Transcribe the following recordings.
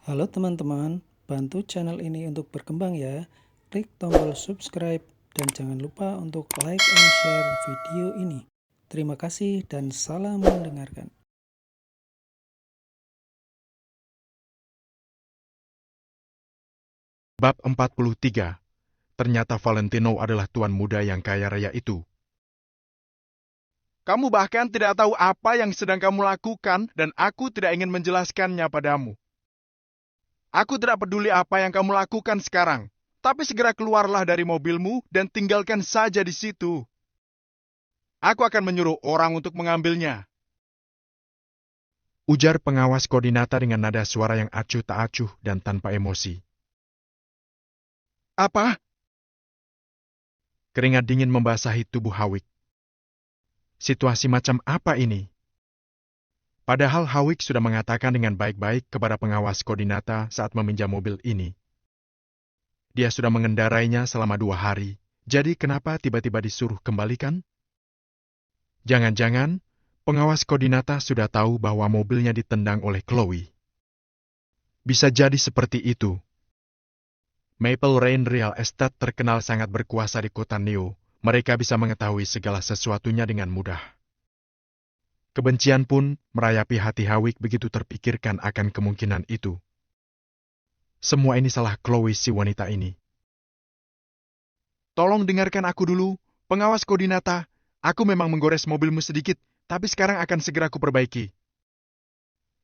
Halo teman-teman, bantu channel ini untuk berkembang ya. Klik tombol subscribe dan jangan lupa untuk like and share video ini. Terima kasih dan salam mendengarkan. Bab 43. Ternyata Valentino adalah tuan muda yang kaya raya itu. Kamu bahkan tidak tahu apa yang sedang kamu lakukan dan aku tidak ingin menjelaskannya padamu. Aku tidak peduli apa yang kamu lakukan sekarang, tapi segera keluarlah dari mobilmu dan tinggalkan saja di situ. Aku akan menyuruh orang untuk mengambilnya. Ujar pengawas koordinata dengan nada suara yang acuh tak acuh dan tanpa emosi. Apa? Keringat dingin membasahi tubuh Hawik. Situasi macam apa ini? Padahal Hawik sudah mengatakan dengan baik-baik kepada pengawas koordinata saat meminjam mobil ini. Dia sudah mengendarainya selama 2 hari, jadi kenapa tiba-tiba disuruh kembalikan? Jangan-jangan pengawas koordinata sudah tahu bahwa mobilnya ditendang oleh Chloe. Bisa jadi seperti itu. Maple Rain Real Estate terkenal sangat berkuasa di kota Neo. Mereka bisa mengetahui segala sesuatunya dengan mudah. Kebencian pun merayapi hati Hawik begitu terpikirkan akan kemungkinan itu. Semua ini salah Chloe si wanita ini. Tolong dengarkan aku dulu, pengawas koordinata. Aku memang menggores mobilmu sedikit, tapi sekarang akan segera kuperbaiki.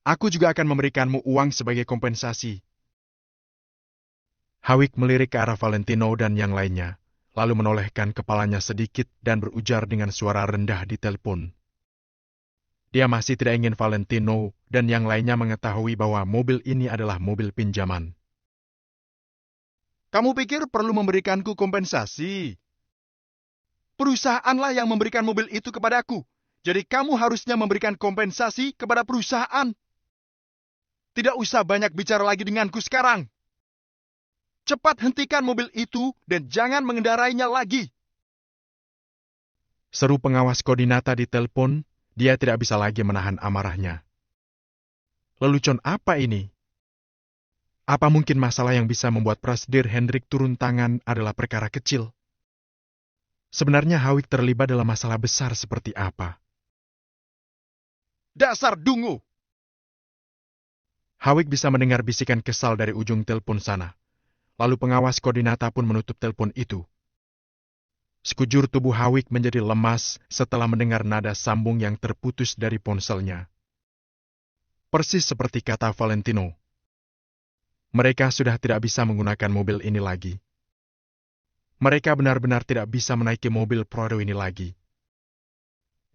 Aku juga akan memberikanmu uang sebagai kompensasi. Hawik melirik ke arah Valentino dan yang lainnya, lalu menolehkan kepalanya sedikit dan berujar dengan suara rendah di telepon. Dia masih tidak ingin Valentino dan yang lainnya mengetahui bahwa mobil ini adalah mobil pinjaman. Kamu pikir perlu memberikanku kompensasi? Perusahaanlah yang memberikan mobil itu kepadaku. Jadi kamu harusnya memberikan kompensasi kepada perusahaan. Tidak usah banyak bicara lagi denganku sekarang. Cepat hentikan mobil itu dan jangan mengendarainya lagi. Seru pengawas koordinata di telepon, dia tidak bisa lagi menahan amarahnya. Lelucon apa ini? Apa mungkin masalah yang bisa membuat Prasdir Hendrik turun tangan adalah perkara kecil? Sebenarnya Hawik terlibat dalam masalah besar seperti apa? Dasar dungu! Hawik bisa mendengar bisikan kesal dari ujung telepon sana. Lalu pengawas koordinata pun menutup telepon itu. Sekujur tubuh Hawik menjadi lemas setelah mendengar nada sambung yang terputus dari ponselnya. Persis seperti kata Valentino. Mereka sudah tidak bisa menggunakan mobil ini lagi. Mereka benar-benar tidak bisa menaiki mobil Prado ini lagi.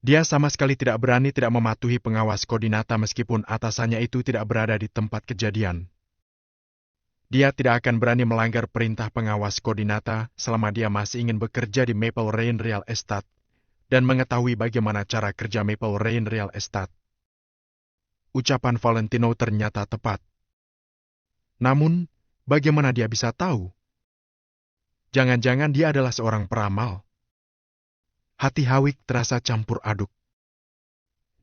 Dia sama sekali tidak berani tidak mematuhi pengawas koordinata meskipun atasannya itu tidak berada di tempat kejadian. Dia tidak akan berani melanggar perintah pengawas koordinata selama dia masih ingin bekerja di Maple Rain Real Estate dan mengetahui bagaimana cara kerja Maple Rain Real Estate. Ucapan Valentino ternyata tepat. Namun, bagaimana dia bisa tahu? Jangan-jangan dia adalah seorang peramal. Hati Hawik terasa campur aduk.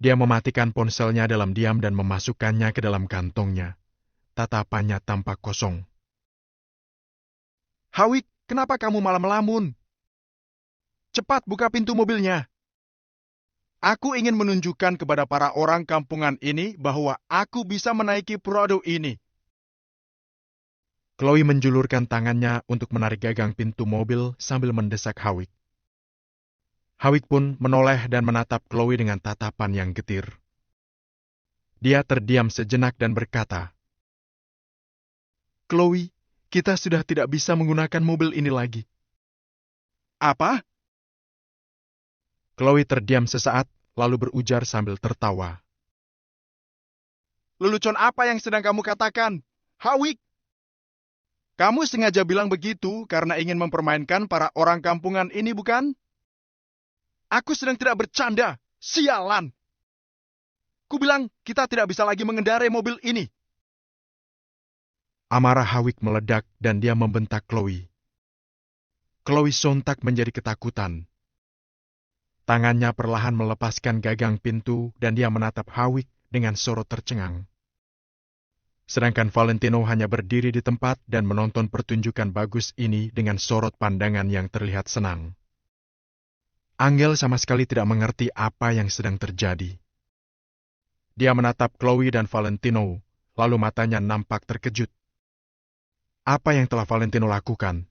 Dia mematikan ponselnya dalam diam dan memasukkannya ke dalam kantongnya. Tatapannya tampak kosong. Hawik, kenapa kamu malah melamun? Cepat buka pintu mobilnya. Aku ingin menunjukkan kepada para orang kampungan ini bahwa aku bisa menaiki Prado ini. Chloe menjulurkan tangannya untuk menarik gagang pintu mobil sambil mendesak Hawik. Hawik pun menoleh dan menatap Chloe dengan tatapan yang getir. Dia terdiam sejenak dan berkata, Chloe, kita sudah tidak bisa menggunakan mobil ini lagi. Apa? Chloe terdiam sesaat, lalu berujar sambil tertawa. Lelucon apa yang sedang kamu katakan? Hawik! Kamu sengaja bilang begitu karena ingin mempermainkan para orang kampungan ini, bukan? Aku sedang tidak bercanda. Sialan! Kubilang kita tidak bisa lagi mengendarai mobil ini. Amarah Hawik meledak dan dia membentak Chloe. Chloe sontak menjadi ketakutan. Tangannya perlahan melepaskan gagang pintu dan dia menatap Hawik dengan sorot tercengang. Sedangkan Valentino hanya berdiri di tempat dan menonton pertunjukan bagus ini dengan sorot pandangan yang terlihat senang. Angel sama sekali tidak mengerti apa yang sedang terjadi. Dia menatap Chloe dan Valentino, lalu matanya nampak terkejut. Apa yang telah Valentino lakukan?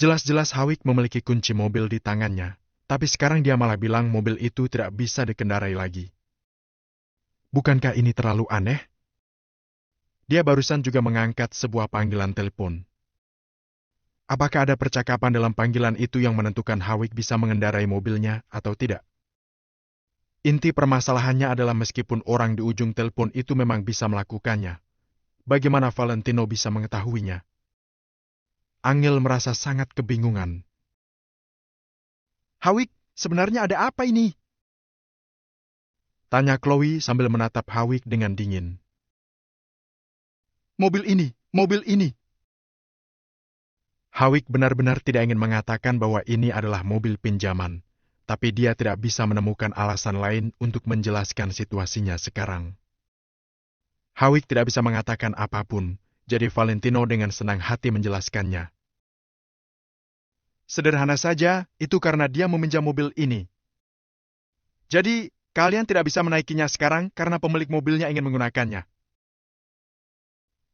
Jelas-jelas Hawik memiliki kunci mobil di tangannya, tapi sekarang dia malah bilang mobil itu tidak bisa dikendarai lagi. Bukankah ini terlalu aneh? Dia barusan juga mengangkat sebuah panggilan telepon. Apakah ada percakapan dalam panggilan itu yang menentukan Hawik bisa mengendarai mobilnya atau tidak? Inti permasalahannya adalah meskipun orang di ujung telepon itu memang bisa melakukannya, bagaimana Valentino bisa mengetahuinya? Angel merasa sangat kebingungan. Hawik, sebenarnya ada apa ini? Tanya Chloe sambil menatap Hawik dengan dingin. Mobil ini. Hawik benar-benar tidak ingin mengatakan bahwa ini adalah mobil pinjaman, tapi dia tidak bisa menemukan alasan lain untuk menjelaskan situasinya sekarang. Hawik tidak bisa mengatakan apapun, jadi Valentino dengan senang hati menjelaskannya. Sederhana saja, itu karena dia meminjam mobil ini. Jadi, kalian tidak bisa menaikinya sekarang karena pemilik mobilnya ingin menggunakannya.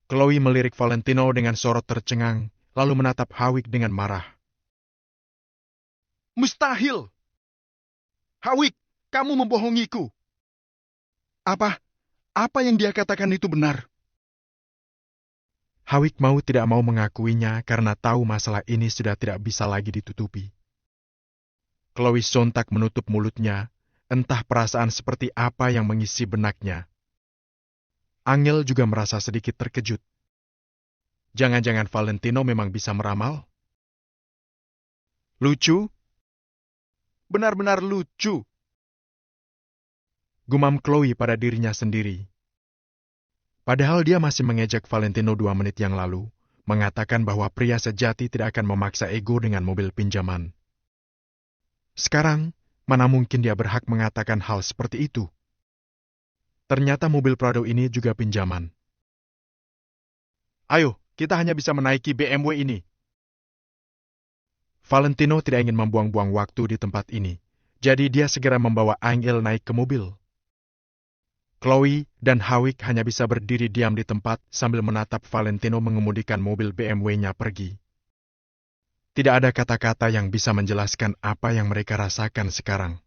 Chloe melirik Valentino dengan sorot tercengang, lalu menatap Hawik dengan marah. Mustahil! Hawik, kamu membohongiku. Apa yang dia katakan itu benar? Hawik mau tidak mau mengakuinya karena tahu masalah ini sudah tidak bisa lagi ditutupi. Chloe sontak menutup mulutnya, entah perasaan seperti apa yang mengisi benaknya. Angel juga merasa sedikit terkejut. Jangan-jangan Valentino memang bisa meramal? Lucu? Benar-benar lucu. Gumam Chloe pada dirinya sendiri. Padahal dia masih mengejek Valentino 2 menit yang lalu, mengatakan bahwa pria sejati tidak akan memaksa ego dengan mobil pinjaman. Sekarang, mana mungkin dia berhak mengatakan hal seperti itu? Ternyata mobil Prado ini juga pinjaman. Ayo, kita hanya bisa menaiki BMW ini. Valentino tidak ingin membuang-buang waktu di tempat ini, jadi dia segera membawa Angel naik ke mobil. Chloe dan Hawik hanya bisa berdiri diam di tempat sambil menatap Valentino mengemudikan mobil BMW-nya pergi. Tidak ada kata-kata yang bisa menjelaskan apa yang mereka rasakan sekarang.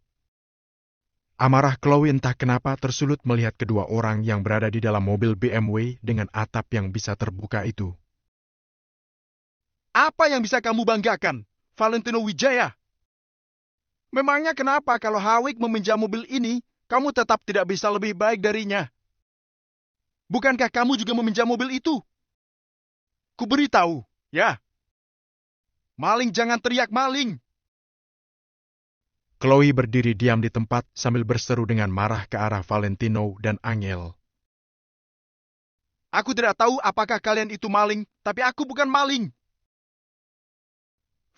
Amarah Chloe entah kenapa tersulut melihat kedua orang yang berada di dalam mobil BMW dengan atap yang bisa terbuka itu. Apa yang bisa kamu banggakan, Valentino Wijaya? Memangnya kenapa kalau Hawik meminjam mobil ini, kamu tetap tidak bisa lebih baik darinya? Bukankah kamu juga meminjam mobil itu? Kuberitahu, ya. Maling jangan teriak maling. Chloe berdiri diam di tempat sambil berseru dengan marah ke arah Valentino dan Angel. Aku tidak tahu apakah kalian itu maling, tapi aku bukan maling.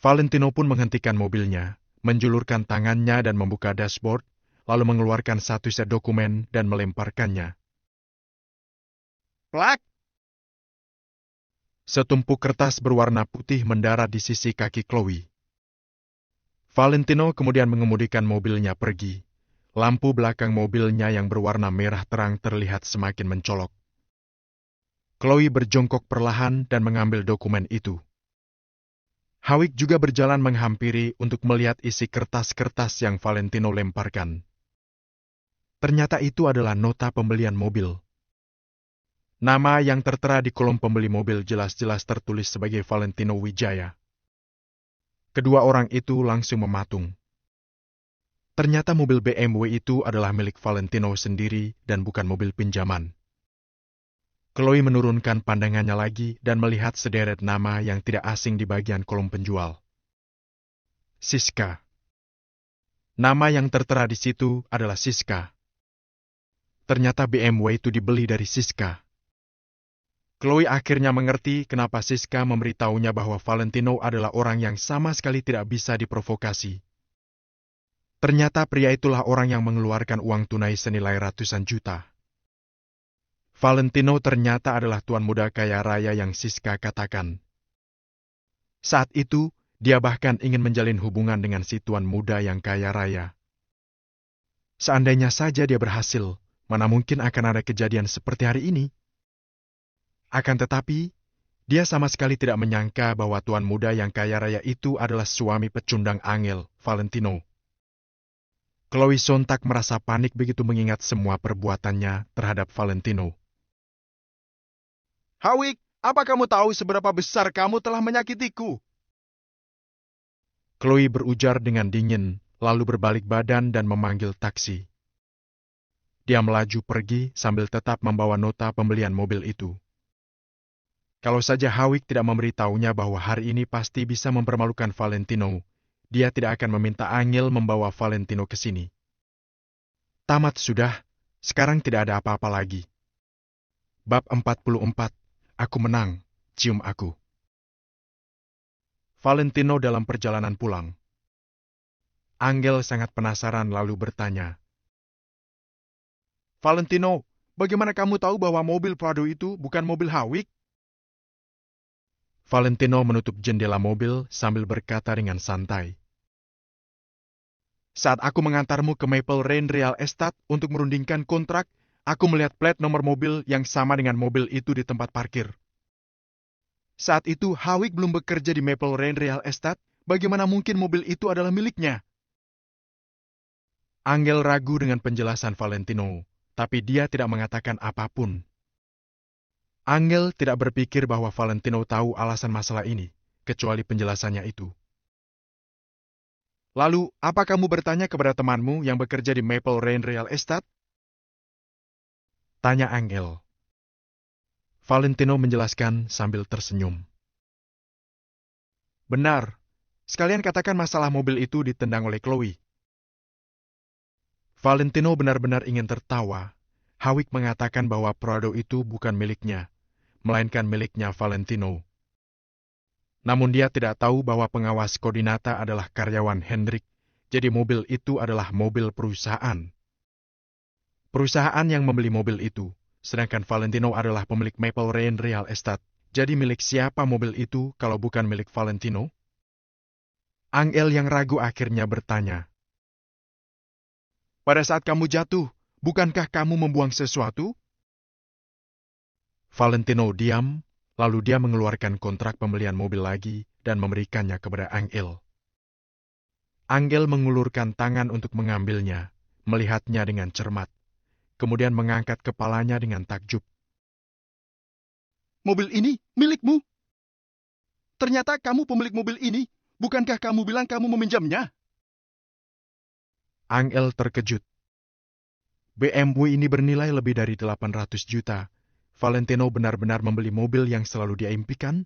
Valentino pun menghentikan mobilnya, menjulurkan tangannya dan membuka dashboard, lalu mengeluarkan satu set dokumen dan melemparkannya. Plak! Setumpuk kertas berwarna putih mendarat di sisi kaki Chloe. Valentino kemudian mengemudikan mobilnya pergi. Lampu belakang mobilnya yang berwarna merah terang terlihat semakin mencolok. Chloe berjongkok perlahan dan mengambil dokumen itu. Hawik juga berjalan menghampiri untuk melihat isi kertas-kertas yang Valentino lemparkan. Ternyata itu adalah nota pembelian mobil. Nama yang tertera di kolom pembeli mobil jelas-jelas tertulis sebagai Valentino Wijaya. Kedua orang itu langsung mematung. Ternyata mobil BMW itu adalah milik Valentino sendiri dan bukan mobil pinjaman. Chloe menurunkan pandangannya lagi dan melihat sederet nama yang tidak asing di bagian kolom penjual. Siska. Nama yang tertera di situ adalah Siska. Ternyata BMW itu dibeli dari Siska. Chloe akhirnya mengerti kenapa Siska memberitahunya bahwa Valentino adalah orang yang sama sekali tidak bisa diprovokasi. Ternyata pria itulah orang yang mengeluarkan uang tunai senilai ratusan juta. Valentino ternyata adalah tuan muda kaya raya yang Siska katakan. Saat itu, dia bahkan ingin menjalin hubungan dengan si tuan muda yang kaya raya. Seandainya saja dia berhasil, mana mungkin akan ada kejadian seperti hari ini. Akan tetapi, dia sama sekali tidak menyangka bahwa tuan muda yang kaya raya itu adalah suami pecundang Angel, Valentino. Chloe sontak merasa panik begitu mengingat semua perbuatannya terhadap Valentino. Hawik, apa kamu tahu seberapa besar kamu telah menyakitiku? Chloe berujar dengan dingin, lalu berbalik badan dan memanggil taksi. Dia melaju pergi sambil tetap membawa nota pembelian mobil itu. Kalau saja Hawik tidak memberitahunya bahwa hari ini pasti bisa mempermalukan Valentino, dia tidak akan meminta Angel membawa Valentino ke sini. Tamat sudah, sekarang tidak ada apa-apa lagi. Bab 44, aku menang, cium aku. Valentino dalam perjalanan pulang. Angel sangat penasaran lalu bertanya. Valentino, bagaimana kamu tahu bahwa mobil Prado itu bukan mobil Hawik? Valentino menutup jendela mobil sambil berkata dengan santai. Saat aku mengantarmu ke Maple Rain Real Estate untuk merundingkan kontrak, aku melihat plat nomor mobil yang sama dengan mobil itu di tempat parkir. Saat itu, Hawik belum bekerja di Maple Rain Real Estate, bagaimana mungkin mobil itu adalah miliknya? Angel ragu dengan penjelasan Valentino, tapi dia tidak mengatakan apapun. Angel tidak berpikir bahwa Valentino tahu alasan masalah ini, kecuali penjelasannya itu. Lalu, apa kamu bertanya kepada temanmu yang bekerja di Maple Rain Real Estate? Tanya Angel. Valentino menjelaskan sambil tersenyum. Benar, sekalian katakan masalah mobil itu ditendang oleh Chloe. Valentino benar-benar ingin tertawa. Hawik mengatakan bahwa Prado itu bukan miliknya, melainkan miliknya Valentino. Namun dia tidak tahu bahwa pengawas koordinata adalah karyawan Hendrik, jadi mobil itu adalah mobil perusahaan. Perusahaan yang membeli mobil itu, sedangkan Valentino adalah pemilik Maple Rain Real Estate. Jadi milik siapa mobil itu kalau bukan milik Valentino? Angel yang ragu akhirnya bertanya. Pada saat kamu jatuh, bukankah kamu membuang sesuatu? Valentino diam. Lalu dia mengeluarkan kontrak pembelian mobil lagi dan memberikannya kepada Angel. Angel mengulurkan tangan untuk mengambilnya, melihatnya dengan cermat, kemudian mengangkat kepalanya dengan takjub. Mobil ini milikmu? Ternyata kamu pemilik mobil ini, bukankah kamu bilang kamu meminjamnya? Angel terkejut. BMW ini bernilai lebih dari 800 juta. Valentino benar-benar membeli mobil yang selalu dia impikan?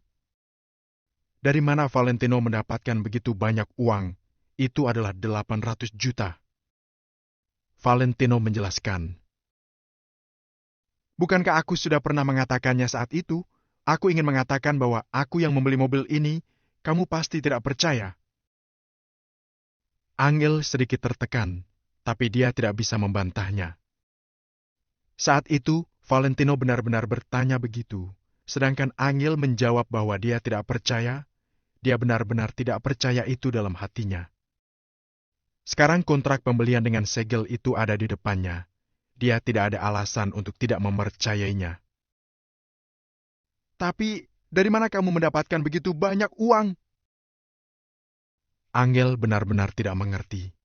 Dari mana Valentino mendapatkan begitu banyak uang? Itu adalah 800 juta. Valentino menjelaskan. Bukankah aku sudah pernah mengatakannya saat itu? Aku ingin mengatakan bahwa aku yang membeli mobil ini, kamu pasti tidak percaya. Angel sedikit tertekan, tapi dia tidak bisa membantahnya. Saat itu, Valentino benar-benar bertanya begitu, sedangkan Angel menjawab bahwa dia tidak percaya, dia benar-benar tidak percaya itu dalam hatinya. Sekarang kontrak pembelian dengan segel itu ada di depannya. Dia tidak ada alasan untuk tidak mempercayainya. Tapi, dari mana kamu mendapatkan begitu banyak uang? Angel benar-benar tidak mengerti.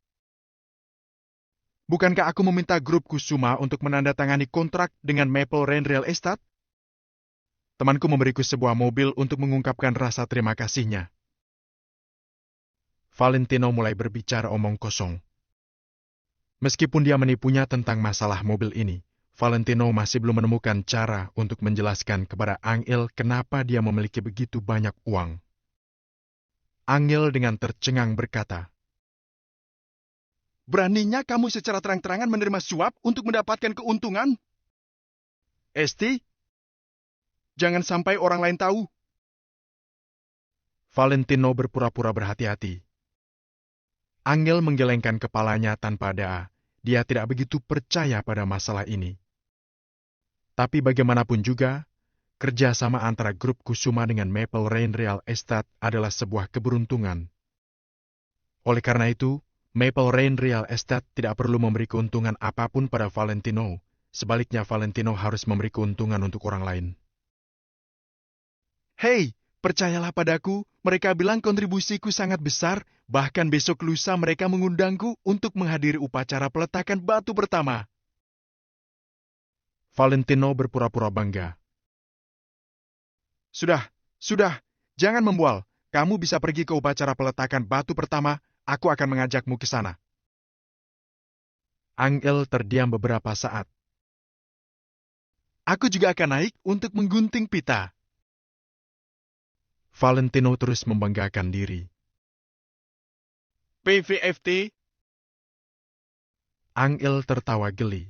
Bukankah aku meminta grup Kusuma untuk menandatangani kontrak dengan Maple Rain Real Estate? Temanku memberiku sebuah mobil untuk mengungkapkan rasa terima kasihnya. Valentino mulai berbicara omong kosong. Meskipun dia menipunya tentang masalah mobil ini, Valentino masih belum menemukan cara untuk menjelaskan kepada Angel kenapa dia memiliki begitu banyak uang. Angel dengan tercengang berkata, Beraninya kamu secara terang-terangan menerima suap untuk mendapatkan keuntungan? Esti, jangan sampai orang lain tahu. Valentino berpura-pura berhati-hati. Angel menggelengkan kepalanya tanpa daya. Dia tidak begitu percaya pada masalah ini. Tapi bagaimanapun juga, kerjasama antara grup Kusuma dengan Maple Rain Real Estate adalah sebuah keberuntungan. Oleh karena itu, Maple Rain Real Estate tidak perlu memberi keuntungan apapun pada Valentino. Sebaliknya, Valentino harus memberi keuntungan untuk orang lain. Hei, percayalah padaku, mereka bilang kontribusiku sangat besar, bahkan besok lusa mereka mengundangku untuk menghadiri upacara peletakan batu pertama. Valentino berpura-pura bangga. Sudah, jangan membual. Kamu bisa pergi ke upacara peletakan batu pertama, aku akan mengajakmu ke sana. Angel terdiam beberapa saat. Aku juga akan naik untuk menggunting pita. Valentino terus membanggakan diri. PVFT? Angel tertawa geli.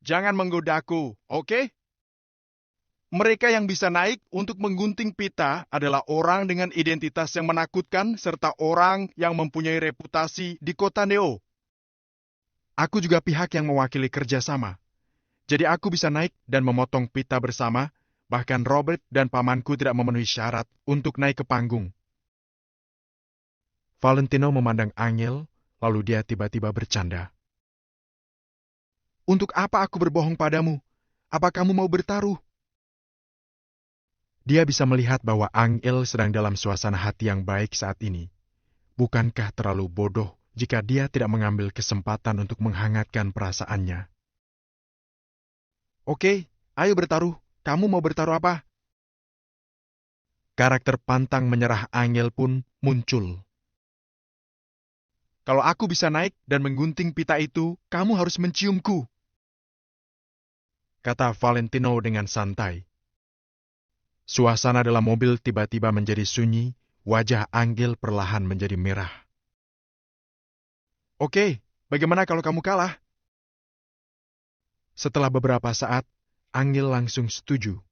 Jangan menggodaku, oke? Mereka yang bisa naik untuk menggunting pita adalah orang dengan identitas yang menakutkan serta orang yang mempunyai reputasi di kota Neo. Aku juga pihak yang mewakili kerjasama. Jadi aku bisa naik dan memotong pita bersama, bahkan Robert dan pamanku tidak memenuhi syarat untuk naik ke panggung. Valentino memandang Angel, lalu dia tiba-tiba bercanda. Untuk apa aku berbohong padamu? Apa kamu mau bertaruh? Dia bisa melihat bahwa Angel sedang dalam suasana hati yang baik saat ini. Bukankah terlalu bodoh jika dia tidak mengambil kesempatan untuk menghangatkan perasaannya? Oke, ayo bertaruh. Kamu mau bertaruh apa? Karakter pantang menyerah Angel pun muncul. Kalau aku bisa naik dan menggunting pita itu, kamu harus menciumku, kata Valentino dengan santai. Suasana dalam mobil tiba-tiba menjadi sunyi, wajah Angel perlahan menjadi merah. Oke, bagaimana kalau kamu kalah? Setelah beberapa saat, Angel langsung setuju.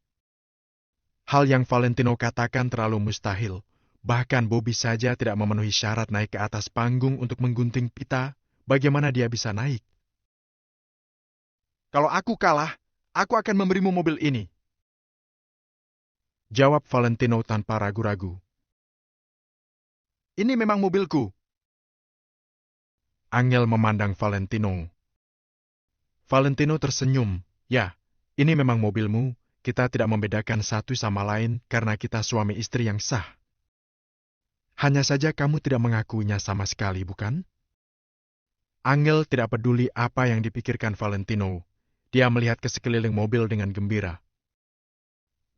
Hal yang Valentino katakan terlalu mustahil. Bahkan Bobby saja tidak memenuhi syarat naik ke atas panggung untuk menggunting pita. Bagaimana dia bisa naik? Kalau aku kalah, aku akan memberimu mobil ini, jawab Valentino tanpa ragu-ragu. Ini memang mobilku. Angel memandang Valentino. Valentino tersenyum. Ya, ini memang mobilmu. Kita tidak membedakan satu sama lain karena kita suami istri yang sah. Hanya saja kamu tidak mengakuinya sama sekali, bukan? Angel tidak peduli apa yang dipikirkan Valentino. Dia melihat ke sekeliling mobil dengan gembira.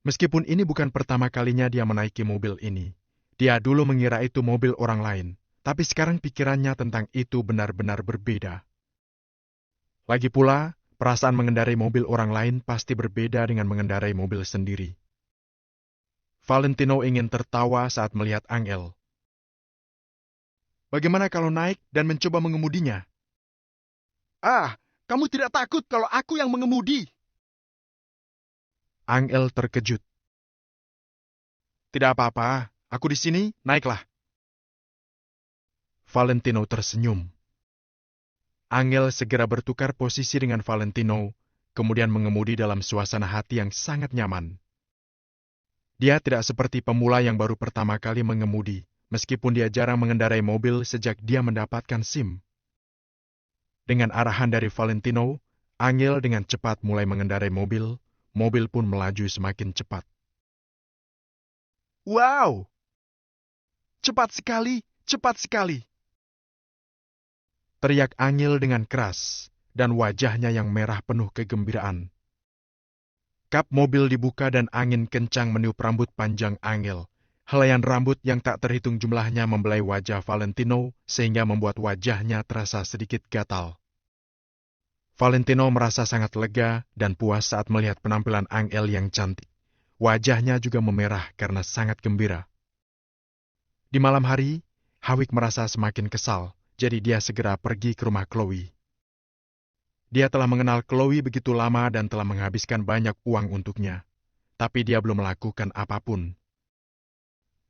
Meskipun ini bukan pertama kalinya dia menaiki mobil ini. Dia dulu mengira itu mobil orang lain. Tapi sekarang pikirannya tentang itu benar-benar berbeda. Lagi pula, perasaan mengendarai mobil orang lain pasti berbeda dengan mengendarai mobil sendiri. Valentino ingin tertawa saat melihat Angel. Bagaimana kalau naik dan mencoba mengemudinya? Ah, kamu tidak takut kalau aku yang mengemudi? Angel terkejut. Tidak apa-apa, aku di sini, naiklah. Valentino tersenyum. Angel segera bertukar posisi dengan Valentino, kemudian mengemudi dalam suasana hati yang sangat nyaman. Dia tidak seperti pemula yang baru pertama kali mengemudi, meskipun dia jarang mengendarai mobil sejak dia mendapatkan SIM. Dengan arahan dari Valentino, Angel dengan cepat mulai mengendarai mobil, mobil pun melaju semakin cepat. Wow! Cepat sekali, cepat sekali! Teriak Angel dengan keras, dan wajahnya yang merah penuh kegembiraan. Kap mobil dibuka dan angin kencang meniup rambut panjang Angel. Helaian rambut yang tak terhitung jumlahnya membelai wajah Valentino sehingga membuat wajahnya terasa sedikit gatal. Valentino merasa sangat lega dan puas saat melihat penampilan Angel yang cantik. Wajahnya juga memerah karena sangat gembira. Di malam hari, Hawik merasa semakin kesal. Jadi dia segera pergi ke rumah Chloe. Dia telah mengenal Chloe begitu lama dan telah menghabiskan banyak uang untuknya. Tapi dia belum melakukan apapun.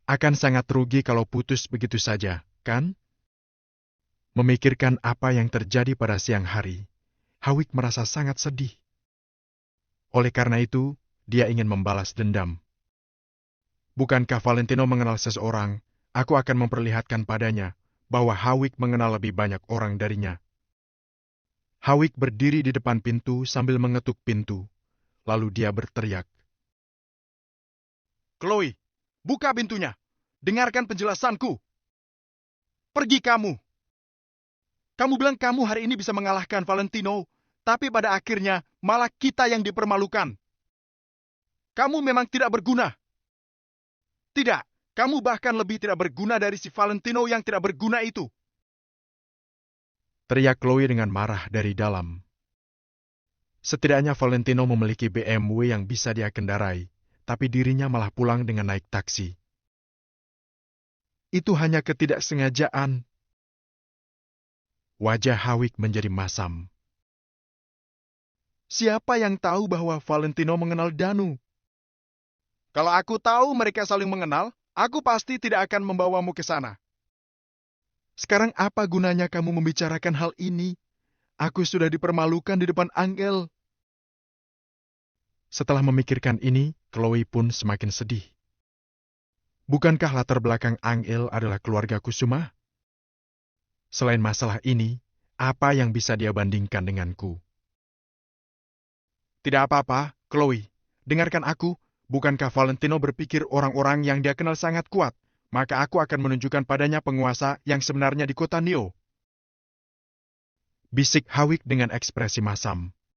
Akan sangat rugi kalau putus begitu saja, kan? Memikirkan apa yang terjadi pada siang hari, Hawik merasa sangat sedih. Oleh karena itu, dia ingin membalas dendam. Bukankah Valentino mengenal seseorang? Aku akan memperlihatkan padanya bahwa Hawik mengenal lebih banyak orang darinya. Hawik berdiri di depan pintu sambil mengetuk pintu. Lalu dia berteriak. Chloe, buka pintunya. Dengarkan penjelasanku. Pergi kamu. Kamu bilang kamu hari ini bisa mengalahkan Valentino, tapi pada akhirnya malah kita yang dipermalukan. Kamu memang tidak berguna. Tidak, kamu bahkan lebih tidak berguna dari si Valentino yang tidak berguna itu. Teriak Chloe dengan marah dari dalam. Setidaknya Valentino memiliki BMW yang bisa dia kendarai, tapi dirinya malah pulang dengan naik taksi. Itu hanya ketidaksengajaan. Wajah Hawik menjadi masam. Siapa yang tahu bahwa Valentino mengenal Danu? Kalau aku tahu mereka saling mengenal, aku pasti tidak akan membawamu ke sana. Sekarang apa gunanya kamu membicarakan hal ini? Aku sudah dipermalukan di depan Angel. Setelah memikirkan ini, Chloe pun semakin sedih. Bukankah latar belakang Angel adalah keluarga Kusuma? Selain masalah ini, apa yang bisa dia bandingkan denganku? Tidak apa-apa, Chloe. Dengarkan aku. Bukankah Valentino berpikir orang-orang yang dia kenal sangat kuat? Maka aku akan menunjukkan padanya penguasa yang sebenarnya di kota Nio. Bisik Hawik dengan ekspresi masam.